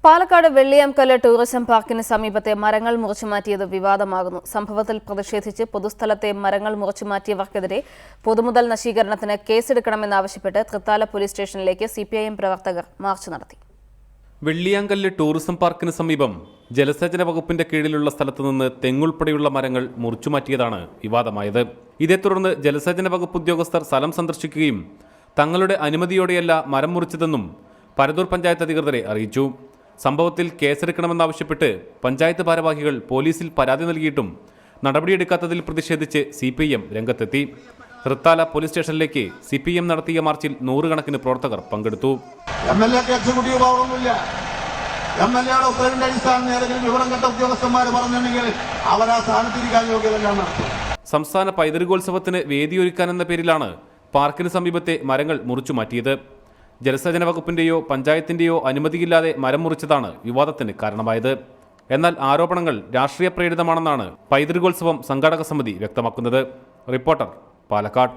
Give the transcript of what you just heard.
Palakkad Velliyamkallu tourism പാർക്കിന് സമീപത്തെ മരങ്ങൾ മുറിച്ചുമാറ്റിയത് വിവാദമാകുന്നു. സംഭവത്തിൽ പ്രതിഷേധിച്ച് പൊതുസ്ഥലത്തെ മരങ്ങൾ മുറിച്ചുമാറ്റിയവർക്കെതിരെ പൊതുമുതൽ നശീകരണത്തിന് കേസെടുക്കണമെന്നാവശ്യപ്പെട്ട് തൃത്താല പോലീസ് സ്റ്റേഷനിലേക്ക് സിപിഐഎം പ്രവർത്തകർ മാർച്ച് നടത്തി. വെള്ളിയാംകല്ല് ടൂറിസം പാർക്കിന് സമീപം ജലസേചന വകുപ്പിന്റെ കീഴിലുള്ള സ്ഥലത്തുനിന്ന് തെങ്ങുൾപ്പെടെയുള്ള മരങ്ങൾ മുറിച്ചുമാറ്റിയതാണ് വിവാദമായത്. ഇതേ തുടർന്ന് ജലസേചന വകുപ്പ് ഉദ്യോഗസ്ഥർ സ്ഥലം സന്ദർശിക്കുകയും തങ്ങളുടെ അനുമതിയോടെയല്ല മരം മുറിച്ചതെന്നും പരതൂർ പഞ്ചായത്ത് അധികൃതരെ അറിയിച്ചു. സംഭവത്തിൽ കേസെടുക്കണമെന്നാവശ്യപ്പെട്ട് പഞ്ചായത്ത് ഭാരവാഹികൾ പോലീസിൽ പരാതി നൽകിയിട്ടും നടപടിയെടുക്കാത്തതിൽ പ്രതിഷേധിച്ച് സിപിഐഎം രംഗത്തെത്തി. തൃത്താല പോലീസ് സ്റ്റേഷനിലേക്ക് സിപിഐഎം നടത്തിയ മാർച്ചിൽ നൂറുകണക്കിന് പ്രവർത്തകർ പങ്കെടുത്തു. സംസ്ഥാന പൈതൃകോത്സവത്തിന് വേദിയൊരുക്കാനെന്ന പേരിലാണ് പാർക്കിന് സമീപത്തെ മരങ്ങൾ മുറിച്ചുമാറ്റിയത്. ജലസേചന വകുപ്പിന്റെയോ പഞ്ചായത്തിന്റെയോ അനുമതിയില്ലാതെ മരം മുറിച്ചതാണ് വിവാദത്തിന് കാരണമായത്. എന്നാൽ ആരോപണങ്ങൾ രാഷ്ട്രീയ പ്രേരിതമാണെന്നാണ് പൈതൃകോത്സവം സംഘാടക സമിതി വ്യക്തമാക്കുന്നത്. റിപ്പോർട്ടർ, പാലക്കാട്.